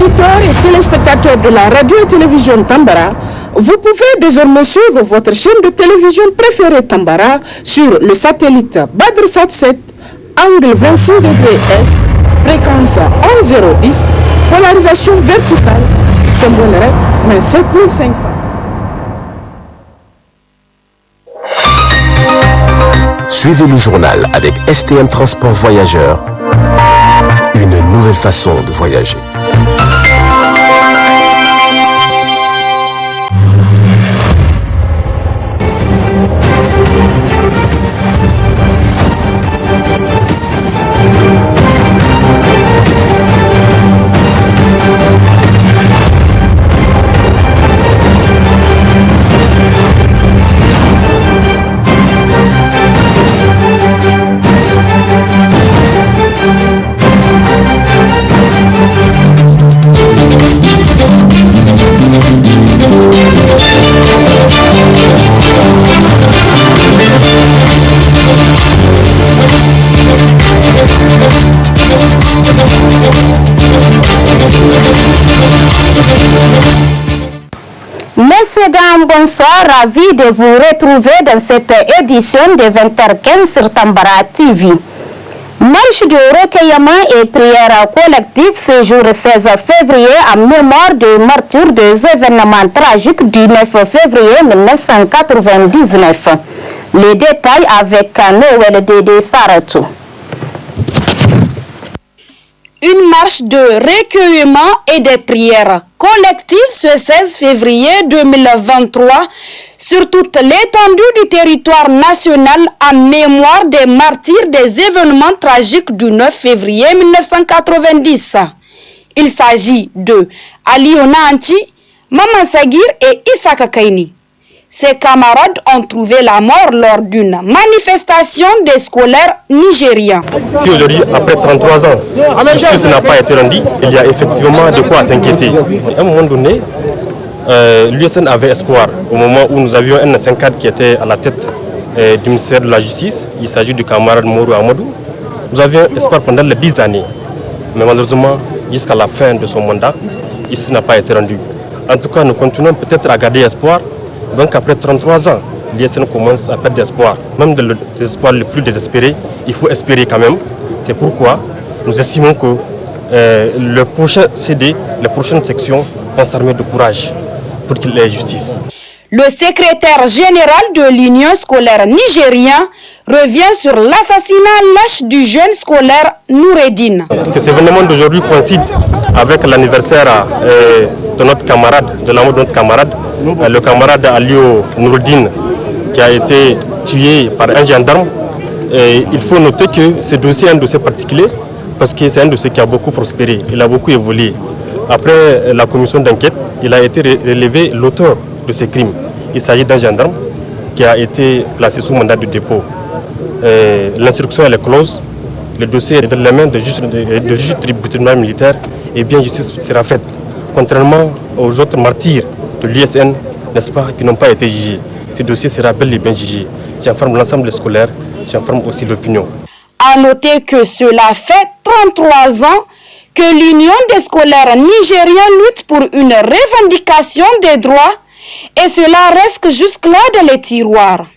auditeurs et téléspectateurs de la radio et télévision Tambara, vous pouvez désormais suivre votre chaîne de télévision préférée Tambara sur le satellite Badrsat 7, angle 26 degrés Est, fréquence 11010, polarisation verticale, symbole REC 27500. Suivez le journal avec STM Transport Voyageurs, une nouvelle façon de voyager. Messieurs, dames, bonsoir, ravi de vous retrouver dans cette édition de 20h15 sur Tambara TV. Marche de recueillement et prière collective ce jour 16 février en mémoire des martyrs des événements tragiques du 9 février 1999. Les détails avec Noël Dédé Saratou. Une marche de recueillement et de prières collectives ce 16 février 2023 sur toute l'étendue du territoire national en mémoire des martyrs des événements tragiques du 9 février 1990. Il s'agit de Aliona Anchi, Maman Sagir et Issa Kakaini. Ses camarades ont trouvé la mort lors d'une manifestation des scolaires nigériens. Qui aujourd'hui, après 33 ans, justice n'a pas été rendue, il y a effectivement de quoi s'inquiéter. À un moment donné, l'USN avait espoir. Au moment où nous avions un ancien cadre qui était à la tête du ministère de la Justice, il s'agit du camarade Mourou Amadou. Nous avions espoir pendant les 10 années. Mais malheureusement, jusqu'à la fin de son mandat, justice n'a pas été rendue. En tout cas, nous continuons peut-être à garder espoir. Donc après 33 ans, l'ISN commence à perdre espoir. Même de l'espoir le plus désespéré, il faut espérer quand même. C'est pourquoi nous estimons que le prochain CD, les prochaines sections vont s'armer de courage pour qu'il y ait justice. Le secrétaire général de l'Union scolaire nigérien revient sur l'assassinat lâche du jeune scolaire Noureddine. Cet événement d'aujourd'hui coïncide avec l'anniversaire de notre camarade, de la mort de notre camarade, le camarade Alio Noureddine, qui a été tué par un gendarme. Et il faut noter que ce dossier est un dossier particulier parce que c'est un dossier qui a beaucoup prospéré, il a beaucoup évolué. Après la commission d'enquête, il a été relevé l'auteur de ces crimes. Il s'agit d'un gendarme qui a été placé sous mandat de dépôt. L'instruction est close, le dossier est dans les mains de juge tribunal militaire et bien justice sera faite. Contrairement aux autres martyrs de l'ISN, n'est-ce pas, qui n'ont pas été jugés. Ce dossier sera bel et bien jugé. J'informe l'ensemble des scolaires, j'informe aussi l'opinion. À noter que cela fait 33 ans que l'Union des scolaires nigériens lutte pour une revendication des droits et cela reste jusque-là dans les tiroirs.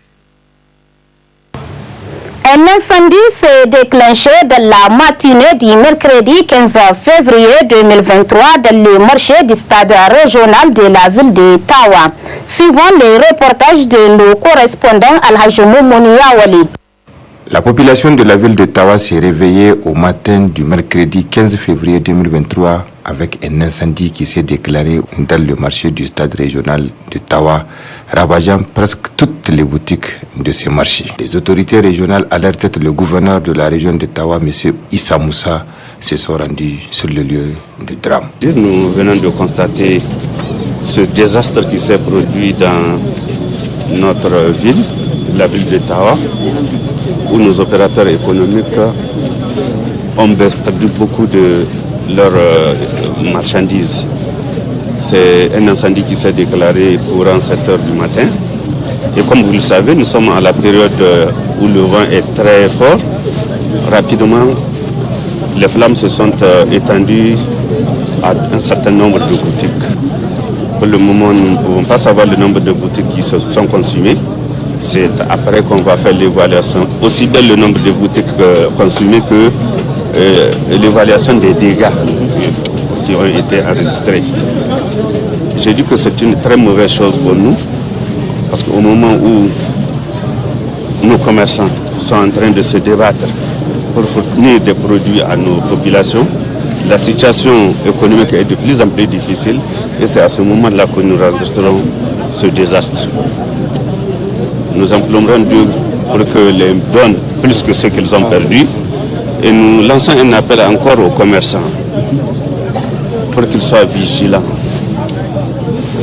Un incendie s'est déclenché dans la matinée du mercredi 15 février 2023 dans le marché du stade régional de la ville de Tawa. Suivant les reportages de nos correspondants Al-Hajj Moumouni Awali. La population de la ville de Tawa s'est réveillée au matin du mercredi 15 février 2023 avec un incendie qui s'est déclaré dans le marché du stade régional de Tawa, ravageant presque toutes les boutiques de ce marché. Les autorités régionales, à leur tête le gouverneur de la région de Tawa, M. Issa Moussa, se sont rendus sur le lieu du drame. Nous venons de constater ce désastre qui s'est produit dans notre ville, la ville de Tawa, où nos opérateurs économiques ont perdu beaucoup de leurs marchandises. C'est un incendie qui s'est déclaré courant 7 heures du matin. Et comme vous le savez, nous sommes à la période où le vent est très fort. Rapidement, les flammes se sont étendues à un certain nombre de boutiques. Pour le moment, nous ne pouvons pas savoir le nombre de boutiques qui se sont consumées. C'est après qu'on va faire l'évaluation, aussi bien le nombre de boutiques consumées que l'évaluation des dégâts qui ont été enregistrés. J'ai dit que c'est une très mauvaise chose pour nous, parce qu'au moment où nos commerçants sont en train de se débattre pour fournir des produits à nos populations, la situation économique est de plus en plus difficile et c'est à ce moment-là que nous enregistrons ce désastre. Nous implorons Dieu pour que les donne plus que ce qu'ils ont perdu et nous lançons un appel encore aux commerçants pour qu'ils soient vigilants.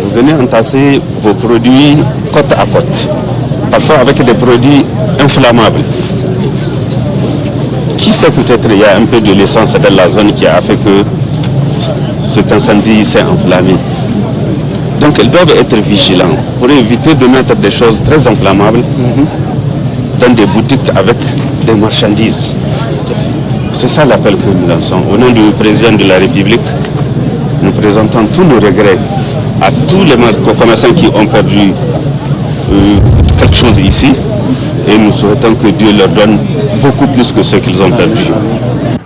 Vous venez entasser vos produits côte à côte, parfois avec des produits inflammables. Qui sait, peut-être il y a un peu de l'essence dans la zone qui a fait que cet incendie s'est enflammé. Donc ils doivent être vigilants pour éviter de mettre des choses très inflammables dans des boutiques avec des marchandises. C'est ça l'appel que nous lançons. Au nom du président de la République, nous présentons tous nos regrets à tous les commerçants qui ont perdu quelque chose ici et nous souhaitons que Dieu leur donne beaucoup plus que ce qu'ils ont perdu.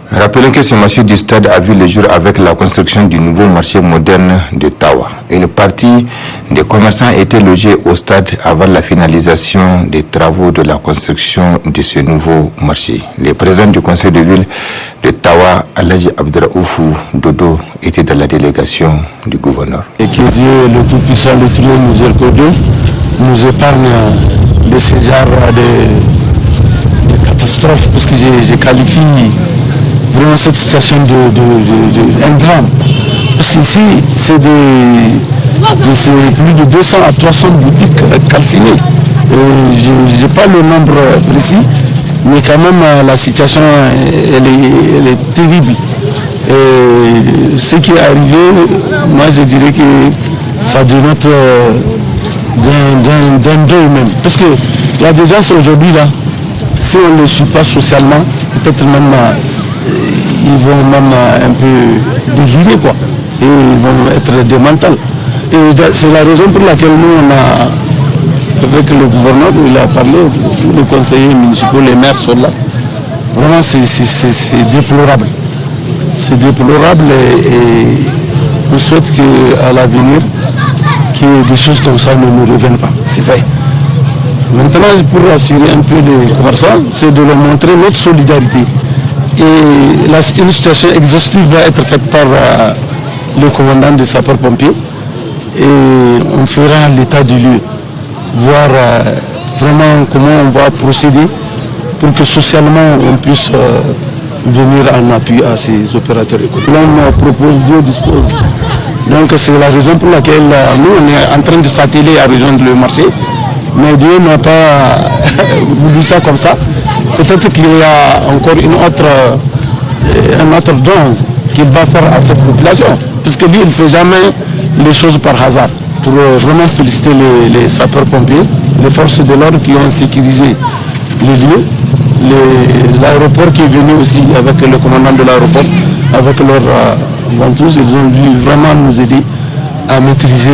Rappelons que ce marché du stade a vu le jour avec la construction du nouveau marché moderne de Tawa. Une partie des commerçants était logée au stade avant la finalisation des travaux de la construction de ce nouveau marché. Le président du conseil de ville de Tawa, Alhaji Abdraoufou Dodo, était dans la délégation du gouverneur. Et que Dieu, le Tout-Puissant, le Très Miséricordieux, nous épargne de ces genres de catastrophes, parce que je qualifie vraiment cette situation un drame. Parce qu'ici, c'est plus de 200 à 300 boutiques calcinées. Je n'ai pas le nombre précis, mais quand même la situation elle est terrible. Et ce qui est arrivé, moi je dirais que ça dénote d'un deuil même. Parce qu'il y a des gens aujourd'hui là, si on ne les suit pas socialement, peut-être même ils vont même un peu délirer quoi. Et ils vont être démentales. Et c'est la raison pour laquelle nous on a, avec le gouverneur, il a parlé, tous les conseillers municipaux, les maires sont là. Vraiment c'est déplorable. C'est déplorable et on souhaite qu'à l'avenir, que des choses comme ça ne nous reviennent pas. C'est vrai. Maintenant, pour rassurer un peu les commerçants, c'est de leur montrer notre solidarité. Et une situation exhaustive va être faite par le commandant des sapeurs-pompiers. Et on fera l'état du lieu, voir vraiment comment on va procéder pour que socialement on puisse venir en appui à ces opérateurs économiques. L'homme propose, Dieu dispose. Donc c'est la raison pour laquelle nous on est en train de s'atteler à rejoindre le marché. Mais Dieu n'a pas voulu ça comme ça. Peut-être qu'il y a encore un autre don qu'il va faire à cette population. Puisque lui, il ne fait jamais les choses par hasard. Pour vraiment féliciter les sapeurs-pompiers, les forces de l'ordre qui ont sécurisé les lieux, l'aéroport qui est venu aussi avec le commandant de l'aéroport, avec leurs ventouses, ils ont dû vraiment nous aider à maîtriser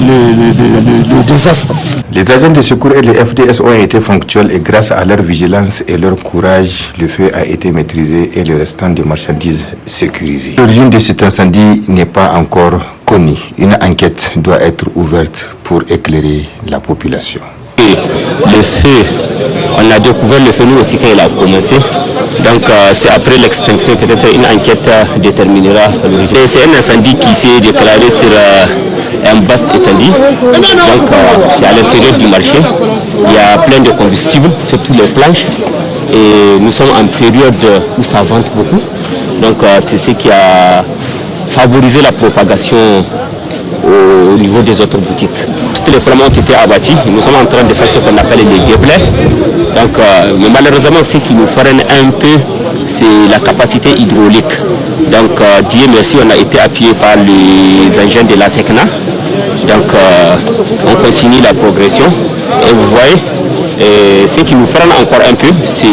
le désastre. Les agents de secours et les FDS ont été ponctuels et grâce à leur vigilance et leur courage, le feu a été maîtrisé et le restant des marchandises sécurisé. L'origine de cet incendie n'est pas encore connue. Une enquête doit être ouverte pour éclairer la population. Le feu, on a découvert le feu nous aussi quand il a commencé. Donc c'est après l'extinction peut-être une enquête déterminera l'origine. C'est un incendie qui s'est déclaré sur un vaste étendue. Donc c'est à l'intérieur du marché. Il y a plein de combustible sur toutes les planches. Et nous sommes en période où ça vente beaucoup. Donc c'est ce qui a favorisé la propagation au niveau des autres boutiques. Tous les problèmes ont été abattus. Nous sommes en train de faire ce qu'on appelle les déblais. Donc, mais malheureusement, ce qui nous freine un peu, c'est la capacité hydraulique. Donc, Dieu merci, on a été appuyé par les engins de la SECNA. Donc, on continue la progression. Et vous voyez, Et ce qui nous freine encore un peu, c'est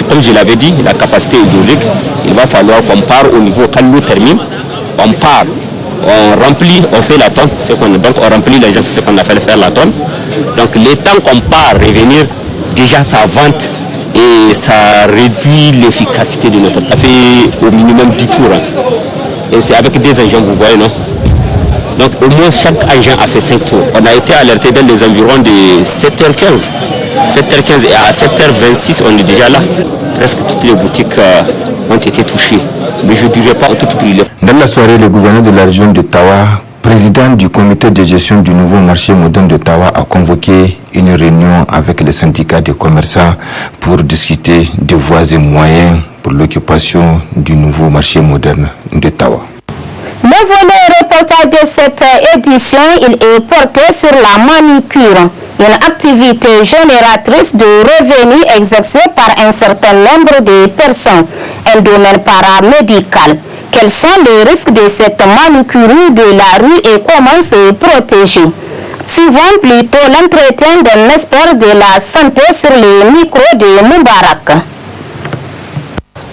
comme je l'avais dit, la capacité hydraulique. Il va falloir qu'on part au niveau, quand l'eau termine, on part, on remplit, on fait la tonne, donc on remplit les gens, c'est ce qu'on a fait faire la tonne. Donc le temps qu'on part, revenir, déjà ça vente et ça réduit l'efficacité de notre temps. Ça fait au minimum 10 tours. Et c'est avec des engins, vous voyez, non? Donc au moins chaque engin a fait 5 tours. On a été alerté dans les environs de 7h15. 7h15 et à 7h26 on est déjà là. Presque toutes les boutiques ont été touchées. Mais je ne dirais pas en tout brûlé. Dans la soirée, le gouverneur de la région de Tawa, président du comité de gestion du nouveau marché moderne de Tawa, a convoqué une réunion avec les syndicats de commerçants pour discuter des voies et moyens pour l'occupation du nouveau marché moderne de Tawa. Le volet reportage de cette édition, il est porté sur la manucure, une activité génératrice de revenus exercée par un certain nombre de personnes, un domaine paramédical. Quels sont les risques de cette manucure de la rue et comment se protéger? Suivons plutôt l'entretien d'un expert de la santé sur les micros de Moubarak.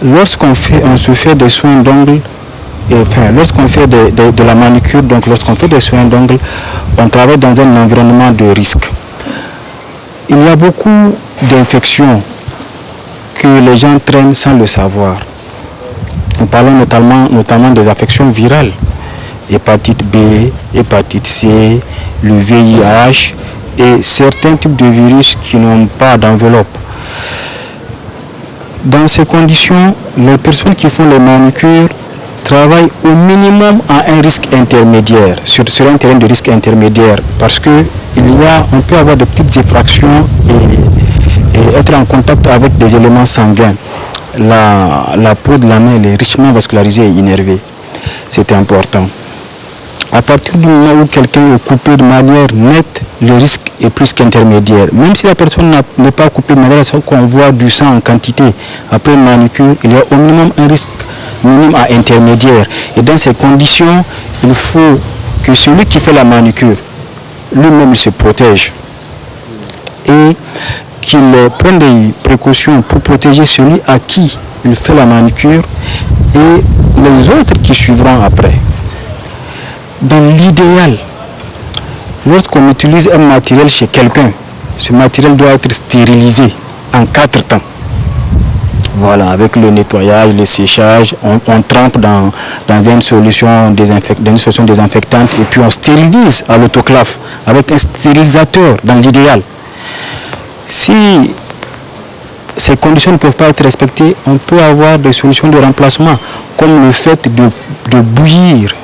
Lorsqu'on se fait des soins d'ongles, lorsqu'on fait de la manucure, donc lorsqu'on fait des soins d'ongles, on travaille dans un environnement de risque. Il y a beaucoup d'infections que les gens traînent sans le savoir. Nous parlons notamment des infections virales, hépatite B, hépatite C, le VIH et certains types de virus qui n'ont pas d'enveloppe. Dans ces conditions, les personnes qui font les manucures travaillent au minimum à un risque intermédiaire, sur un terrain de risque intermédiaire, parce que on peut avoir de petites effractions et être en contact avec des éléments sanguins. La peau de la main elle est richement vascularisée et innervée. C'est important. À partir du moment où quelqu'un est coupé de manière nette, le risque est plus qu'intermédiaire. Même si la personne n'est pas coupée de manière qu'on voit du sang en quantité, après une manucure, il y a au minimum un risque minime à intermédiaire. Et dans ces conditions, il faut que celui qui fait la manucure, lui-même se protège. Et qu'il prenne des précautions pour protéger celui à qui il fait la manucure et les autres qui suivront après. Dans l'idéal, lorsqu'on utilise un matériel chez quelqu'un, ce matériel doit être stérilisé en 4 temps. Voilà, avec le nettoyage, le séchage, on trempe dans une solution désinfectante et puis on stérilise à l'autoclave avec un stérilisateur dans l'idéal. Si ces conditions ne peuvent pas être respectées, on peut avoir des solutions de remplacement, comme le fait de bouillir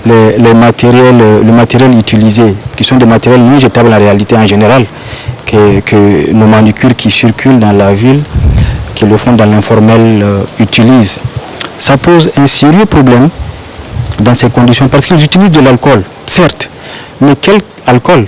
le matériel utilisé, qui sont des matériels non jetables en réalité en général, que nos manucures qui circulent dans la ville, qui le font dans l'informel, utilisent. Ça pose un sérieux problème dans ces conditions, parce qu'ils utilisent de l'alcool, certes, mais quel alcool?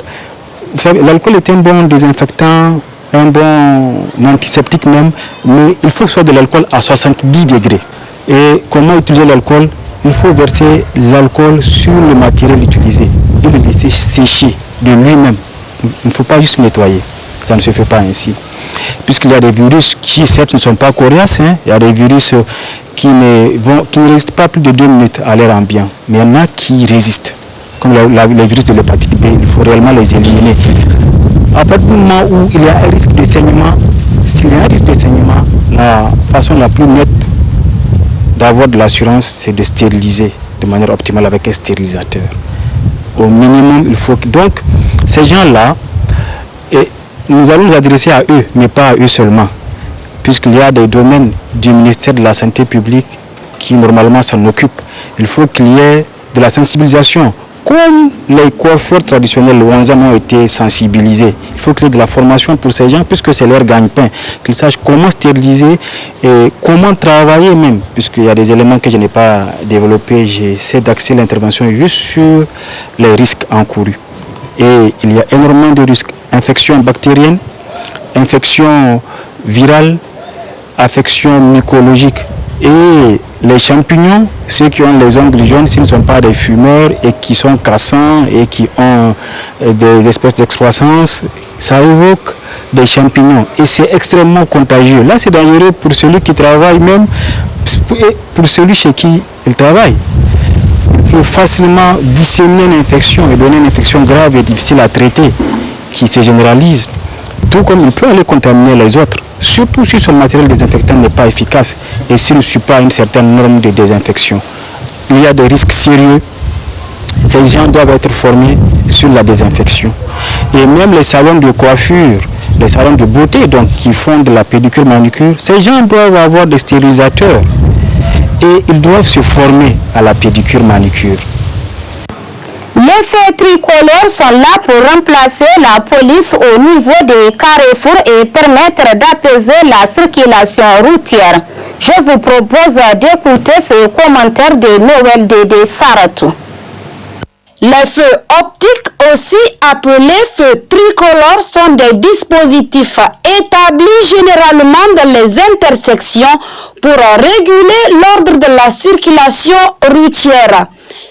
Vous savez, l'alcool est un bon désinfectant, un bon antiseptique même, mais il faut que ce soit de l'alcool à 70 degrés. Et comment utiliser l'alcool? Il faut verser l'alcool sur le matériel utilisé et le laisser sécher de lui-même. Il ne faut pas juste nettoyer, ça ne se fait pas ainsi. Puisqu'il y a des virus qui certes ne sont pas coriaces, il y a des virus qui ne résistent pas plus de 2 minutes à l'air ambiant, mais il y en a qui résistent, comme les virus de l'hépatite B, il faut réellement les éliminer. À partir du moment où il y a un risque de saignement, s'il y a un risque de saignement, la façon la plus nette d'avoir de l'assurance, c'est de stériliser de manière optimale avec un stérilisateur. Au minimum, il faut que... Donc, ces gens-là, nous allons nous adresser à eux, mais pas à eux seulement, puisqu'il y a des domaines du ministère de la Santé publique qui, normalement, s'en occupent. Il faut qu'il y ait de la sensibilisation. Comme les coiffeurs traditionnels, les Wanzam ont été sensibilisés, il faut qu'il y ait de la formation pour ces gens, puisque c'est leur gagne-pain, qu'ils sachent comment stériliser et comment travailler même, puisqu'il y a des éléments que je n'ai pas développés, j'essaie d'axer l'intervention juste sur les risques encourus. Et il y a énormément de risques, infections bactériennes, infections virales, infections mycologiques. Et les champignons, ceux qui ont les ongles jaunes, s'ils ne sont pas des fumeurs et qui sont cassants et qui ont des espèces d'excroissance, ça évoque des champignons et c'est extrêmement contagieux. Là, c'est dangereux pour celui qui travaille, même pour celui chez qui il travaille. Il peut facilement disséminer une infection et donner une infection grave et difficile à traiter qui se généralise, tout comme il peut aller contaminer les autres, surtout si son matériel désinfectant n'est pas efficace et s'il ne suit pas une certaine norme de désinfection. Il y a des risques sérieux. Ces gens doivent être formés sur la désinfection. Et même les salons de coiffure, les salons de beauté donc, qui font de la pédicure manucure, ces gens doivent avoir des stérilisateurs et ils doivent se former à la pédicure manucure. Les feux tricolores sont là pour remplacer la police au niveau des carrefours et permettre d'apaiser la circulation routière. Je vous propose d'écouter ces commentaires de Noël Dédé Saratou. Les feux optiques, aussi appelés feux tricolores, sont des dispositifs établis généralement dans les intersections pour réguler l'ordre de la circulation routière.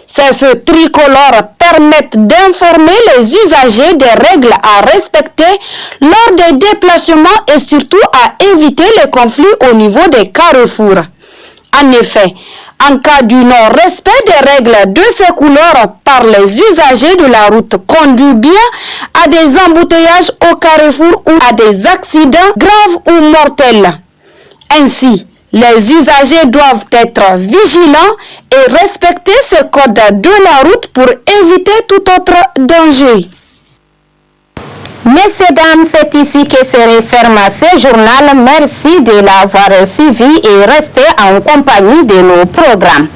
Ces feux tricolores permettent d'informer les usagers des règles à respecter lors des déplacements et surtout à éviter les conflits au niveau des carrefours. En effet, en cas du non-respect des règles de ces couleurs par les usagers de la route conduit bien à des embouteillages au carrefour ou à des accidents graves ou mortels. Ainsi, les usagers doivent être vigilants et respecter ces codes de la route pour éviter tout autre danger. Messieurs, dames, c'est ici que se referme ce journal. Merci de l'avoir suivi et restez en compagnie de nos programmes.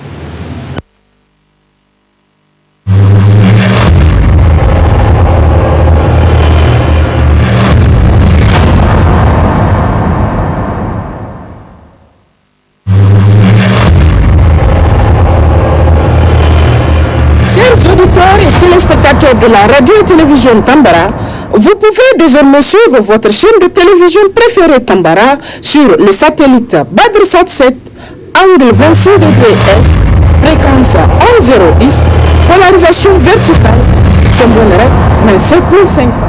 Chers auditeurs et téléspectateurs de la radio et télévision Tambara, vous pouvez désormais suivre votre chaîne de télévision préférée Tambara sur le satellite Badr 7, angle 26 degrés Est, fréquence 11010, polarisation verticale, symbole 27500.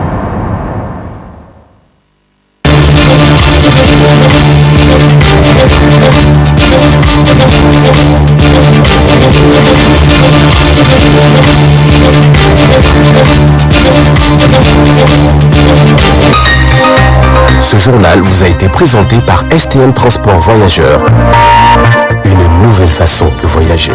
Ce journal vous a été présenté par STM Transport Voyageurs. Une nouvelle façon de voyager.